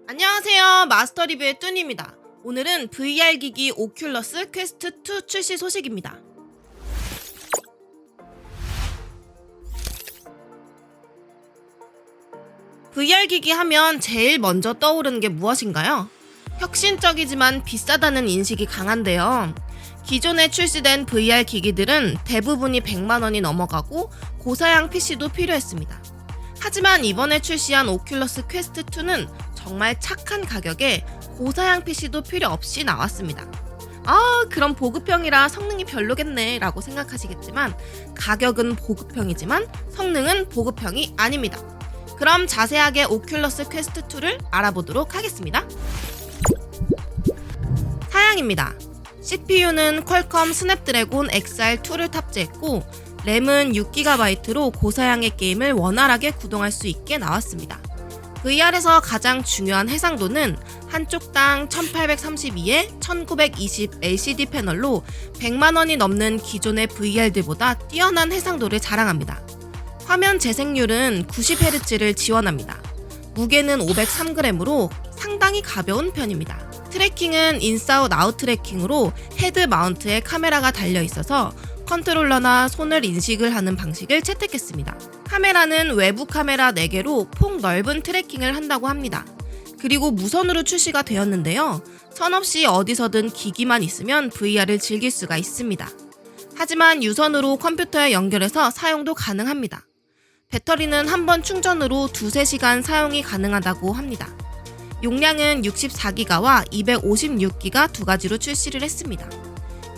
안녕하세요. 마스터 리뷰의 뚜니입니다. 오늘은 VR 기기 오큘러스 퀘스트 2 출시 소식입니다. VR 기기 하면 제일 먼저 떠오르는 게 무엇인가요? 혁신적이지만 비싸다는 인식이 강한데요. 기존에 출시된 VR 기기들은 대부분이 100만 원이 넘어가고 고사양 PC도 필요했습니다. 하지만 이번에 출시한 오큘러스 퀘스트 2는 정말 착한 가격에 고사양 PC도 필요 없이 나왔습니다. 그럼 보급형이라 성능이 별로겠네 라고 생각하시겠지만 가격은 보급형이지만 성능은 보급형이 아닙니다. 그럼 자세하게 오큘러스 퀘스트 2를 알아보도록 하겠습니다. 사양입니다. CPU는 퀄컴 스냅드래곤 XR2를 탑재했고 램은 6GB로 고사양의 게임을 원활하게 구동할 수 있게 나왔습니다. VR에서 가장 중요한 해상도는 한쪽당 1832에 1920 LCD 패널로 100만원이 넘는 기존의 VR들보다 뛰어난 해상도를 자랑합니다. 화면 재생률은 90Hz를 지원합니다. 무게는 503g으로 상당히 가벼운 편입니다. 트래킹은 인사웃 아웃 트래킹으로 헤드 마운트에 카메라가 달려있어서 컨트롤러나 손을 인식을 하는 방식을 채택했습니다. 카메라는 외부 카메라 4개로 폭 넓은 트래킹을 한다고 합니다. 그리고 무선으로 출시가 되었는데요. 선 없이 어디서든 기기만 있으면 VR을 즐길 수가 있습니다. 하지만 유선으로 컴퓨터에 연결해서 사용도 가능합니다. 배터리는 한 번 충전으로 2-3시간 사용이 가능하다고 합니다. 용량은 64GB와 256GB 두 가지로 출시를 했습니다.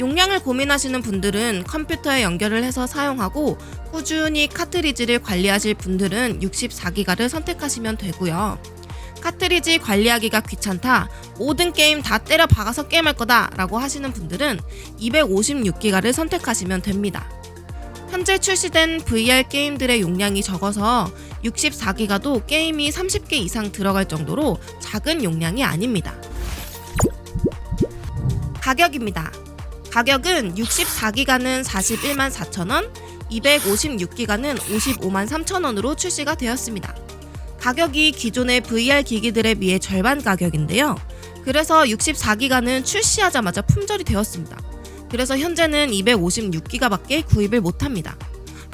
용량을 고민하시는 분들은 컴퓨터에 연결을 해서 사용하고 꾸준히 카트리지를 관리하실 분들은 64GB를 선택하시면 되고요. 카트리지 관리하기가 귀찮다, 모든 게임 다 때려 박아서 게임할 거다 라고 하시는 분들은 256GB를 선택하시면 됩니다. 현재 출시된 VR 게임들의 용량이 적어서 64GB도 게임이 30개 이상 들어갈 정도로 작은 용량이 아닙니다. 가격입니다. 가격은 64GB는 41만 4천원, 256GB는 55만 3천원으로 출시가 되었습니다. 가격이 기존의 VR 기기들에 비해 절반 가격인데요. 그래서 64GB는 출시하자마자 품절이 되었습니다. 그래서 현재는 256GB밖에 구입을 못합니다.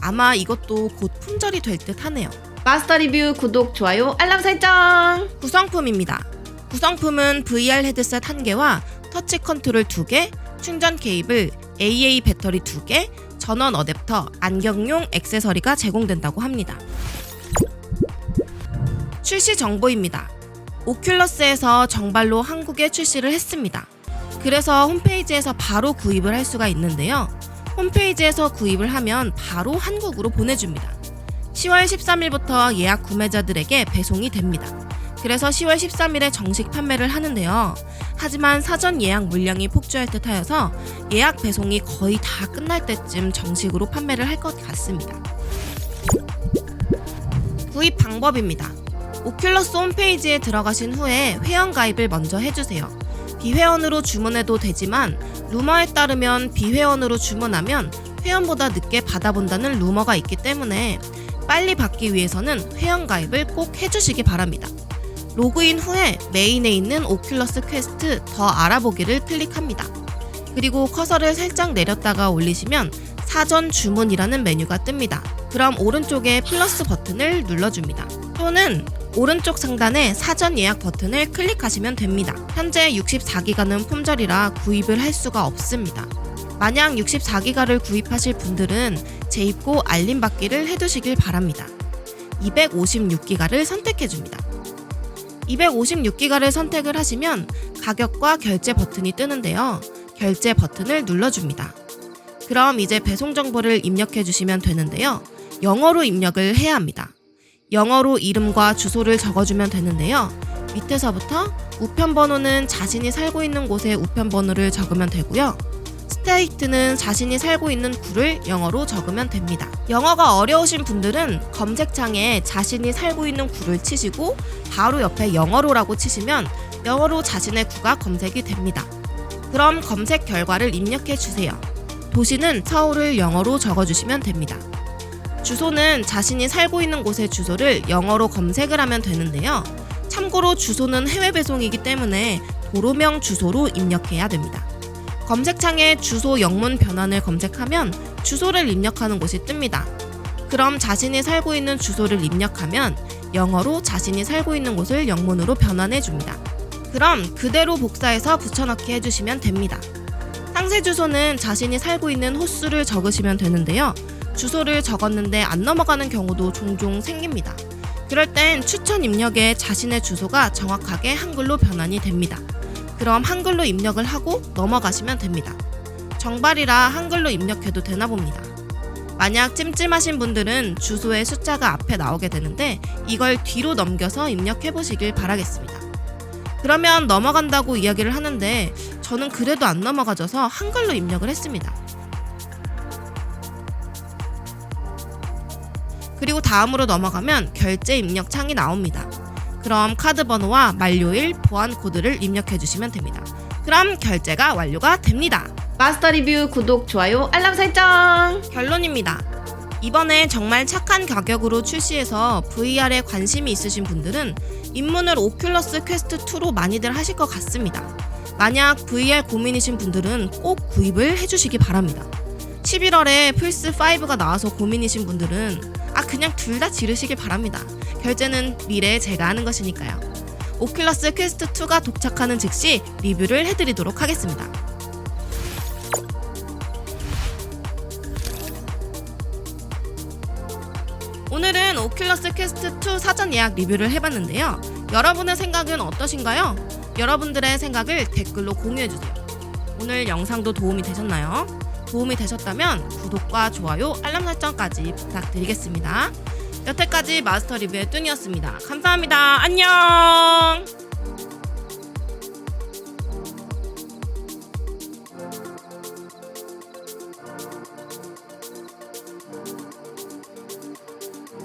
아마 이것도 곧 품절이 될 듯 하네요. 마스터 리뷰 구독, 좋아요, 알람 설정! 구성품입니다. 구성품은 VR 헤드셋 1개와 터치 컨트롤 2개, 충전 케이블, AA 배터리 2개, 전원 어댑터, 안경용 액세서리가 제공된다고 합니다. 출시 정보입니다. 오큘러스에서 정발로 한국에 출시를 했습니다. 그래서 홈페이지에서 바로 구입을 할 수가 있는데요. 홈페이지에서 구입을 하면 바로 한국으로 보내줍니다. 10월 13일부터 예약 구매자들에게 배송이 됩니다. 그래서 10월 13일에 정식 판매를 하는데요. 하지만 사전 예약 물량이 폭주할 듯 하여서 예약 배송이 거의 다 끝날 때쯤 정식으로 판매를 할 것 같습니다. 구입 방법입니다. 오큘러스 홈페이지에 들어가신 후에 회원가입을 먼저 해주세요. 비회원으로 주문해도 되지만 루머에 따르면 비회원으로 주문하면 회원보다 늦게 받아본다는 루머가 있기 때문에 빨리 받기 위해서는 회원가입을 꼭 해주시기 바랍니다. 로그인 후에 메인에 있는 오큘러스 퀘스트 더 알아보기를 클릭합니다. 그리고 커서를 살짝 내렸다가 올리시면 사전 주문이라는 메뉴가 뜹니다. 그럼 오른쪽에 플러스 버튼을 눌러줍니다. 또는 오른쪽 상단에 사전 예약 버튼을 클릭하시면 됩니다. 현재 64GB는 품절이라 구입을 할 수가 없습니다. 만약 64GB를 구입하실 분들은 재입고 알림 받기를 해두시길 바랍니다. 256GB를 선택해줍니다. 256GB를 선택을 하시면 가격과 결제 버튼이 뜨는데요. 결제 버튼을 눌러줍니다. 그럼 이제 배송 정보를 입력해 주시면 되는데요. 영어로 입력을 해야 합니다. 영어로 이름과 주소를 적어주면 되는데요. 밑에서부터 우편번호는 자신이 살고 있는 곳의 우편번호를 적으면 되고요. 스테이트는 자신이 살고 있는 구를 영어로 적으면 됩니다. 영어가 어려우신 분들은 검색창에 자신이 살고 있는 구를 치시고 바로 옆에 영어로라고 치시면 영어로 자신의 구가 검색이 됩니다. 그럼 검색 결과를 입력해 주세요. 도시는 서울을 영어로 적어주시면 됩니다. 주소는 자신이 살고 있는 곳의 주소를 영어로 검색을 하면 되는데요. 참고로 주소는 해외 배송이기 때문에 도로명 주소로 입력해야 됩니다. 검색창에 주소 영문 변환을 검색하면 주소를 입력하는 곳이 뜹니다. 그럼 자신이 살고 있는 주소를 입력하면 영어로 자신이 살고 있는 곳을 영문으로 변환해 줍니다. 그럼 그대로 복사해서 붙여넣기 해주시면 됩니다. 상세 주소는 자신이 살고 있는 호수를 적으시면 되는데요. 주소를 적었는데 안 넘어가는 경우도 종종 생깁니다. 그럴 땐 추천 입력에 자신의 주소가 정확하게 한글로 변환이 됩니다. 그럼 한글로 입력을 하고 넘어가시면 됩니다. 정발이라 한글로 입력해도 되나 봅니다. 만약 찜찜하신 분들은 주소의 숫자가 앞에 나오게 되는데 이걸 뒤로 넘겨서 입력해 보시길 바라겠습니다. 그러면 넘어간다고 이야기를 하는데 저는 그래도 안 넘어가져서 한글로 입력을 했습니다. 그리고 다음으로 넘어가면 결제 입력 창이 나옵니다. 그럼 카드 번호와 만료일, 보안 코드를 입력해 주시면 됩니다. 그럼 결제가 완료가 됩니다. 마스터 리뷰 구독, 좋아요, 알람 설정. 결론입니다. 이번에 정말 착한 가격으로 출시해서 VR에 관심이 있으신 분들은 입문을 오큘러스 퀘스트 2로 많이들 하실 것 같습니다. 만약 VR 고민이신 분들은 꼭 구입을 해주시기 바랍니다. 11월에 플스5가 나와서 고민이신 분들은 그냥 둘 다 지르시길 바랍니다. 결제는 미래에 제가 하는 것이니까요. 오큘러스 퀘스트 2가 도착하는 즉시 리뷰를 해드리도록 하겠습니다. 오늘은 오큘러스 퀘스트 2 사전 예약 리뷰를 해봤는데요. 여러분의 생각은 어떠신가요? 여러분들의 생각을 댓글로 공유해주세요. 오늘 영상도 도움이 되셨나요? 도움이 되셨다면 구독과 좋아요, 알람 설정까지 부탁드리겠습니다. 여태까지 마스터 리뷰의 뚠이었습니다. 감사합니다. 안녕!